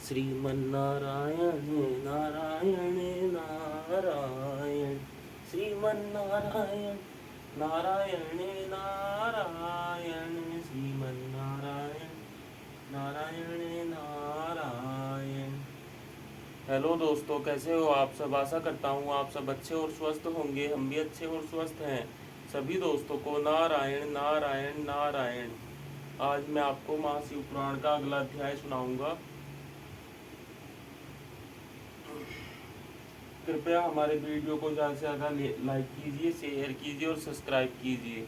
Sriman Narayana Narayan Narayan Sriman Narayana Narayan Narayan Sriman Narayana Narayan Narayan. Hello दोस्तों, कैसे हो आप सब। आशा करता हूँ आप सब अच्छे और स्वस्थ होंगे। हम भी अच्छे और स्वस्थ हैं। सभी दोस्तों को नारायण नारायण नारायण। आज मैं आपको महाशिव पुराण का अगला अध्याय सुनाऊंगा। कृपया हमारे वीडियो को ज़्यादा से ज़्यादा लाइक कीजिए, शेयर कीजिए और सब्सक्राइब कीजिए।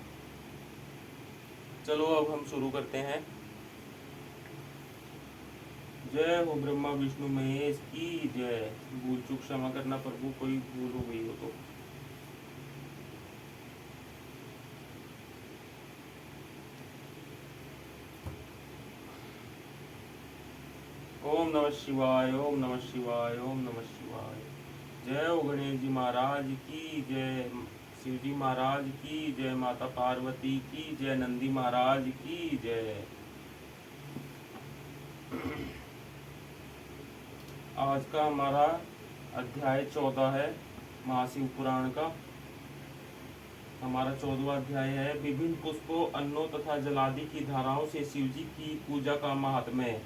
चलो अब हम शुरू करते हैं। जय हो ब्रह्मा विष्णु महेश की जय। भूल चूक क्षमा करना प्रभु, कोई भूल हो गई हो तो। ओम नमः शिवाय, ओम नमः शिवाय, ओम नमः शिवाय। जय हो गणेश जी महाराज की जय, शिव जी महाराज की जय, माता पार्वती की जय, नंदी महाराज की जय। आज का हमारा अध्याय 14 है महाशिव पुराण का। हमारा 14वां अध्याय है विभिन्न पुष्पों, अन्नों तथा जलादि की धाराओं से शिव जी की पूजा का महात्म्य।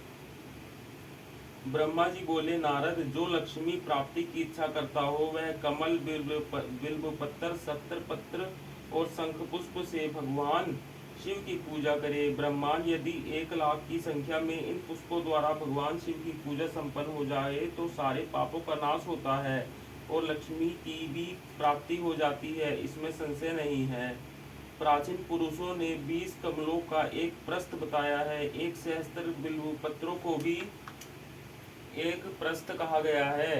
ब्रह्मा जी बोले, नारद, जो लक्ष्मी प्राप्ति की इच्छा करता हो वह कमल, बिल्व पत्र, सत्र पत्र और शंख पुष्प से भगवान शिव की पूजा करे। ब्रह्मांड यदि 1,00,000 की संख्या में इन पुष्पों द्वारा भगवान शिव की पूजा संपन्न हो जाए तो सारे पापों का नाश होता है और लक्ष्मी की भी प्राप्ति हो जाती है, इसमें संशय नहीं है। प्राचीन पुरुषों ने 20 कमलों का एक प्रस्थ बताया है। 1 सहस्त्र बिल्व पत्रों को भी एक प्रस्थ कहा गया है।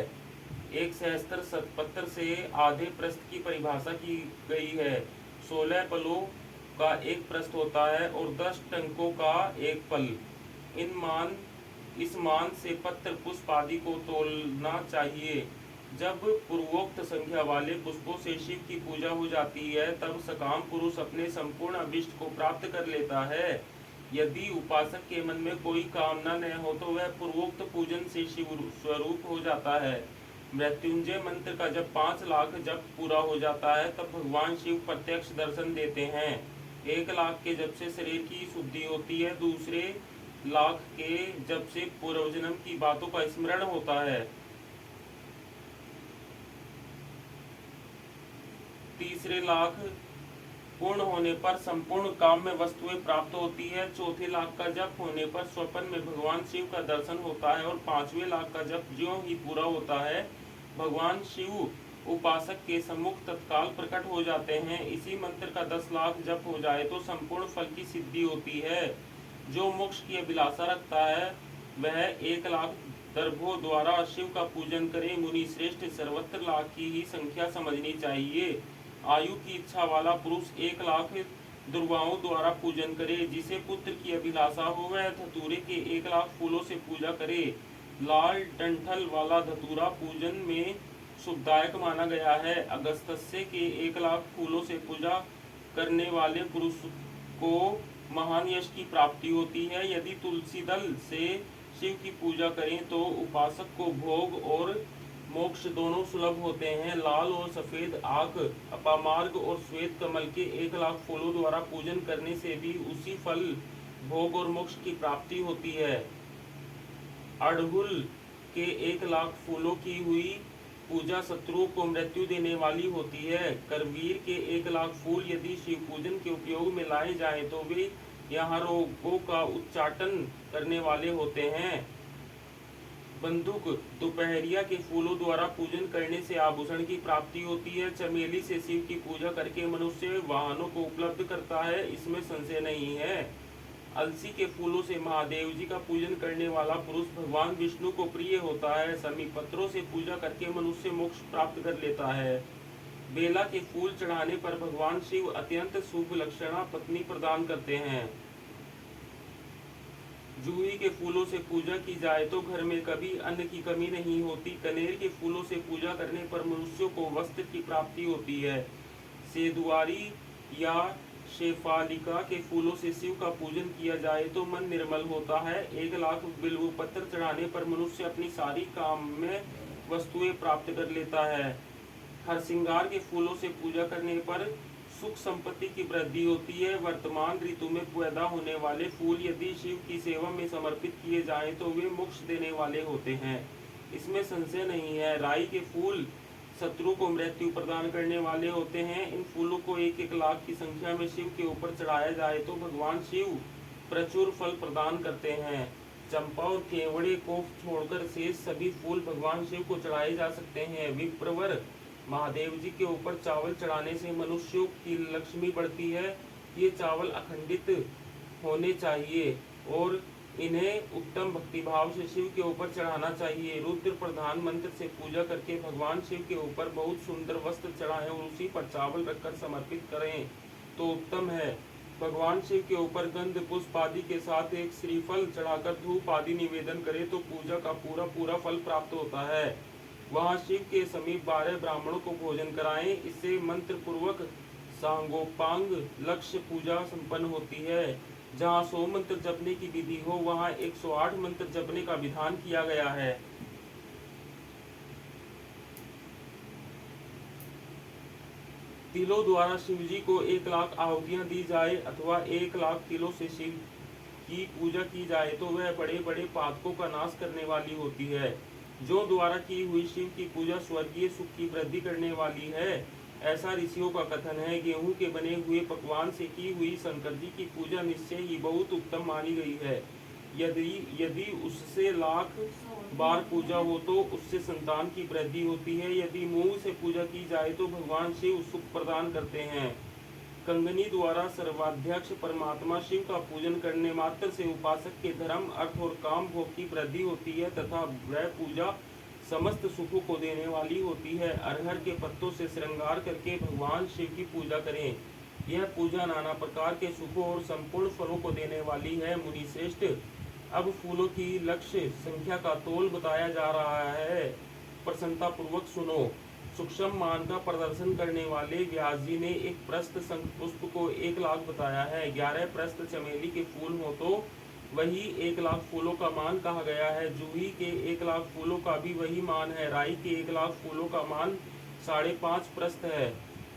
1 सहस्त्र सतपत्र से आधे प्रस्थ की परिभाषा की गई है। 16 पलों का एक प्रस्थ होता है और 10 टंकों का एक पल। इस मान से पत्र पुष्प आदि को तोलना चाहिए। जब पूर्वोक्त संख्या वाले पुष्पों से शिव की पूजा हो जाती है तब सकाम पुरुष अपने संपूर्ण अभिष्ट को प्राप्त कर लेता है। यदि उपासक के मन में कोई कामना न हो तो वह पूर्वोक्त पूजन से शिव स्वरूप हो जाता है। मृत्युंजय मंत्र का जब 5 लाख जब पूरा हो जाता है तब भगवान शिव प्रत्यक्ष दर्शन देते हैं। 1 लाख के जब से शरीर की शुद्धि होती है, दूसरे लाख के जब से पूर्व जन्म की बातों का स्मरण होता है, तीसरे लाख पूर्ण होने पर संपूर्ण काम्य वस्तुएं प्राप्त होती है। चौथे लाख का जप होने पर स्वप्न में भगवान शिव का दर्शन होता है और 5वें लाख का जप ज्यों ही पूरा होता है भगवान शिव उपासक के सम्मुख तत्काल प्रकट हो जाते हैं। इसी मंत्र का 10 लाख जप हो जाए तो संपूर्ण फल की सिद्धि होती है। जो मोक्ष की अभिलाषा रखता है वह 1 लाख दर्भों द्वारा शिव का पूजन करे। मुनि श्रेष्ठ, सर्वत्र लाख की ही संख्या समझनी चाहिए। आयु की इच्छा वाला पुरुष 1 लाख दुर्वाओं द्वारा पूजन करे। जिसे पुत्र की अभिलाषा हो वह धतूरे के 1 लाख फूलों से पूजा करे। लाल डंठल वाला धतूरा पूजन में शुभदायक माना गया है। अगस्त्य के 1 लाख फूलों से पूजा करने वाले पुरुष को महान यश की प्राप्ति होती है। यदि तुलसी दल से शिव की पूजा करें तो उपासक को भोग और मोक्ष दोनों सुलभ होते हैं। लाल और सफेद आंख, अपामार्ग और श्वेत कमल के 1 लाख फूलों द्वारा पूजन करने से भी उसी फल, भोग और मोक्ष की प्राप्ति होती है। अड़हुल के 1 लाख फूलों की हुई पूजा शत्रुओं को मृत्यु देने वाली होती है। करवीर के 1 लाख फूल यदि शिव पूजन के उपयोग में लाए जाएं तो वे यहाँ रोगों का उच्चाटन करने वाले होते हैं। बंदूक, दोपहरिया के फूलों द्वारा पूजन करने से आभूषण की प्राप्ति होती है। चमेली से शिव की पूजा करके मनुष्य वाहनों को उपलब्ध करता है, इसमें संशय नहीं है। अलसी के फूलों से महादेव जी का पूजन करने वाला पुरुष भगवान विष्णु को प्रिय होता है। समी पत्रों से पूजा करके मनुष्य मोक्ष प्राप्त कर लेता है। बेला के फूल चढ़ाने पर भगवान शिव अत्यंत शुभ लक्षणा पत्नी प्रदान करते हैं। जूही के फूलों से पूजा की जाए तो घर में कभी अन्न की कमी नहीं होती। कनेर के फूलों से पूजा करने पर मनुष्यों को वस्त्र की प्राप्ति होती है। सेदुआरी या शेफालिका के फूलों से शिव का पूजन किया जाए तो मन निर्मल होता है। 1 लाख बिल्व पत्र चढ़ाने पर मनुष्य अपनी सारी काम में वस्तुएं प्राप्त कर लेता है। हर श्रृंगार के फूलों से पूजा करने पर सुख संपत्ति की वृद्धि होती है। वर्तमान ऋतु में पैदा होने वाले फूल यदि शिव की सेवा में समर्पित किए जाएं तो वे मोक्ष देने वाले होते हैं, इसमें संशय नहीं है। राई के फूल शत्रु को मृत्यु प्रदान करने वाले होते हैं। इन फूलों को 1-1 लाख की संख्या में शिव के ऊपर चढ़ाया जाए तो भगवान शिव प्रचुर फल प्रदान करते हैं। चंपा और केवड़े को छोड़कर शेष सभी फूल भगवान शिव को चढ़ाए जा सकते हैं। विप्रवर महादेव जी के ऊपर चावल चढ़ाने से मनुष्यों की लक्ष्मी बढ़ती है। ये चावल अखंडित होने चाहिए और इन्हें उत्तम भक्तिभाव से शिव के ऊपर चढ़ाना चाहिए। रुद्र प्रधान मंत्र से पूजा करके भगवान शिव के ऊपर बहुत सुंदर वस्त्र चढ़ाएं और उसी पर चावल रखकर समर्पित करें तो उत्तम है। भगवान शिव के ऊपर गंध पुष्प आदि के साथ एक श्रीफल चढ़ाकर धूप आदि निवेदन करें तो पूजा का पूरा फल प्राप्त होता है। वहाँ शिव के समीप 12 ब्राह्मणों को भोजन कराएं। इससे मंत्र पूर्वक सांगोपांग लक्ष्य पूजा संपन्न होती है। जहाँ 100 मंत्र जपने की विधि हो वहाँ 108 मंत्र जपने का विधान किया गया है। तिलों द्वारा शिव जी को 1 लाख आहुतियां दी जाए अथवा 1 लाख तिलों से शिव की पूजा की जाए तो वह बड़े बड़े पातकों का नाश करने वाली होती है। जो द्वारा की हुई शिव की पूजा स्वर्गीय सुख की वृद्धि करने वाली है, ऐसा ऋषियों का कथन है। गेहूं के बने हुए पकवान से की हुई शंकर जी की पूजा निश्चय ही बहुत उत्तम मानी गई है। यदि उससे 1,00,000 बार पूजा हो तो उससे संतान की वृद्धि होती है। यदि मूंग से पूजा की जाए तो भगवान शिव सुख प्रदान करते हैं। कंगनी द्वारा सर्वाध्यक्ष परमात्मा शिव का पूजन करने मात्र से उपासक के धर्म अर्थ और काम भोग की वृद्धि होती है तथा वह पूजा समस्त सुखों को देने वाली होती है। अरहर के पत्तों से श्रृंगार करके भगवान शिव की पूजा करें। यह पूजा नाना प्रकार के सुखों और संपूर्ण फलों को देने वाली है। मुनि श्रेष्ठ, अब फूलों की लक्ष्य संख्या का तोल बताया जा रहा है, प्रसन्नता पूर्वक सुनो। सूक्ष्म मान का प्रदर्शन करने वाले व्यास जी ने एक प्रस्थ शंख पुष्प को 1 लाख बताया है। 11 प्रस्थ चमेली के फूल हो तो वही 1 लाख फूलों का मान कहा गया है। जूही के 1 लाख फूलों का भी वही मान है। राई के 1 लाख फूलों का मान 5.5 प्रस्थ है।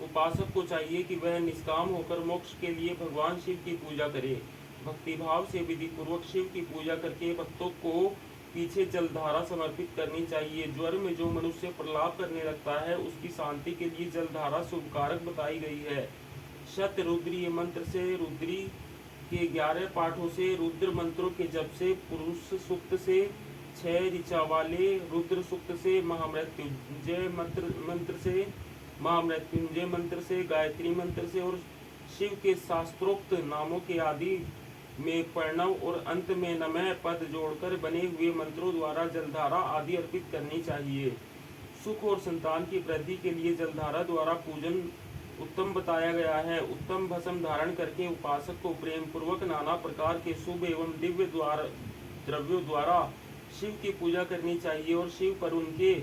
उपासक को चाहिए कि वह निष्काम होकर मोक्ष के लिए भगवान शिव की पूजा करे। भक्तिभाव से विधि पूर्वक शिव की पूजा करके भक्तों को पीछे जलधारा समर्पित करनी चाहिए। ज्वर में जो मनुष्य प्रलाप करने लगता है उसकी शांति के लिए जलधारा शुभकारक बताई गई है। शत रुद्रीय मंत्र से रुद्री के 11 पाठों से, रुद्र मंत्रों के जप से, पुरुष सूक्त से, 6 ऋचा वाले रुद्र सूक्त से, महामृत्युंजय मंत्र से, महामृत्युंजय मंत्र से, गायत्री मंत्र से और शिव के शास्त्रोक्त नामों के आदि में प्रणव और अंत में नमः पद जोड़कर बने हुए मंत्रों द्वारा जलधारा आदि अर्पित करनी चाहिए। सुख और संतान की वृद्धि के लिए जलधारा द्वारा पूजन उत्तम बताया गया है। उत्तम भस्म धारण करके उपासक को प्रेम पूर्वक नाना प्रकार के शुभ एवं दिव्य द्रव्यों द्वारा शिव की पूजा करनी चाहिए और शिव पर उनके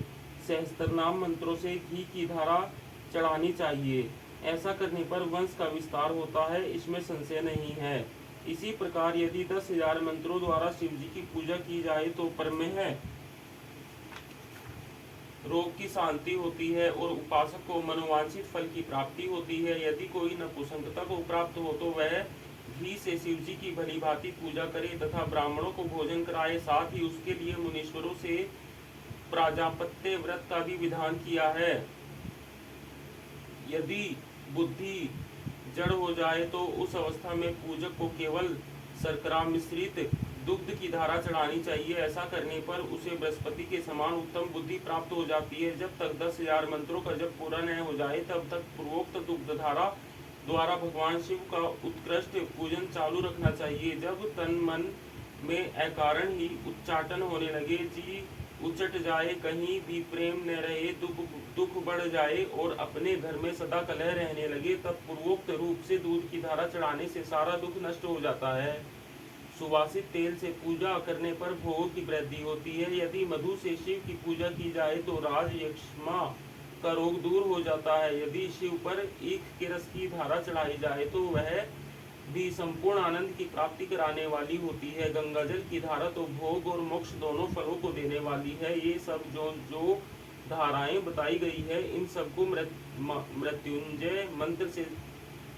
सहस्त्रनाम मंत्रों से घी की धारा चढ़ानी चाहिए। ऐसा करने पर वंश का विस्तार होता है, इसमें संशय नहीं है। इसी प्रकार यदि 10,000 मंत्रों द्वारा शिव जी की पूजा की जाए तो परमेह रोग की शांति होती है और उपासक को मनोवांछित फल की प्राप्ति होती है। यदि कोई नपुंसकता को प्राप्त हो तो वह घी से शिव जी की भली भांति पूजा करे तथा ब्राह्मणों को भोजन कराए। साथ ही उसके लिए मुनीश्वरों से प्राजापत्य व्रत का भी विधान किया है। यदि बुद्धि जड़ हो जाए तो उस अवस्था में पूजक को केवल शर्करा मिश्रित दुग्ध की धारा चढ़ानी चाहिए। ऐसा करने पर उसे बृहस्पति के समान उत्तम बुद्धि प्राप्त हो जाती है। जब तक 10,000 मंत्रों का जप पूरा न हो जाए तब तक पूर्वोक्त दुग्ध धारा द्वारा भगवान शिव का उत्कृष्ट पूजन चालू रखना चाहिए। जब तन मन में अकारण ही उच्चाटन होने लगे, जी उचट जाए, कहीं भी प्रेम न रहे, दुख बढ़ जाए और अपने घर में सदा कलह रहने लगे, तब पूर्वोक्त रूप से दूध की धारा चढ़ाने से सारा दुख नष्ट हो जाता है। सुवासित तेल से पूजा करने पर भोग की वृद्धि होती है। यदि मधु से शिव की पूजा की जाए तो राज यक्ष्मा का रोग दूर हो जाता है। यदि शिव पर ईख के रस की धारा चढ़ाई जाए तो वह भी संपूर्ण आनंद की प्राप्ति कराने वाली होती है। गंगाजल की धारा तो भोग और मोक्ष दोनों फलों को देने वाली है। ये सब जो जो धाराएं बताई गई है, इन सबको मृत्युंजय मंत्र से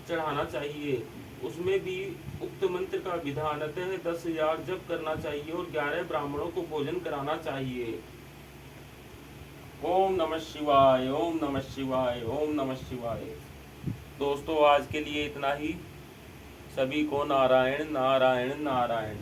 चढ़ाना चाहिए। उसमें भी उक्त मंत्र का विधानतः 10,000 जप करना चाहिए और 11 ब्राह्मणों को भोजन कराना चाहिए। ओम नमः शिवाय, ओम नमः शिवाय, ओम नमः शिवाय। दोस्तों, आज के लिए इतना ही। सभी को नारायण नारायण नारायण।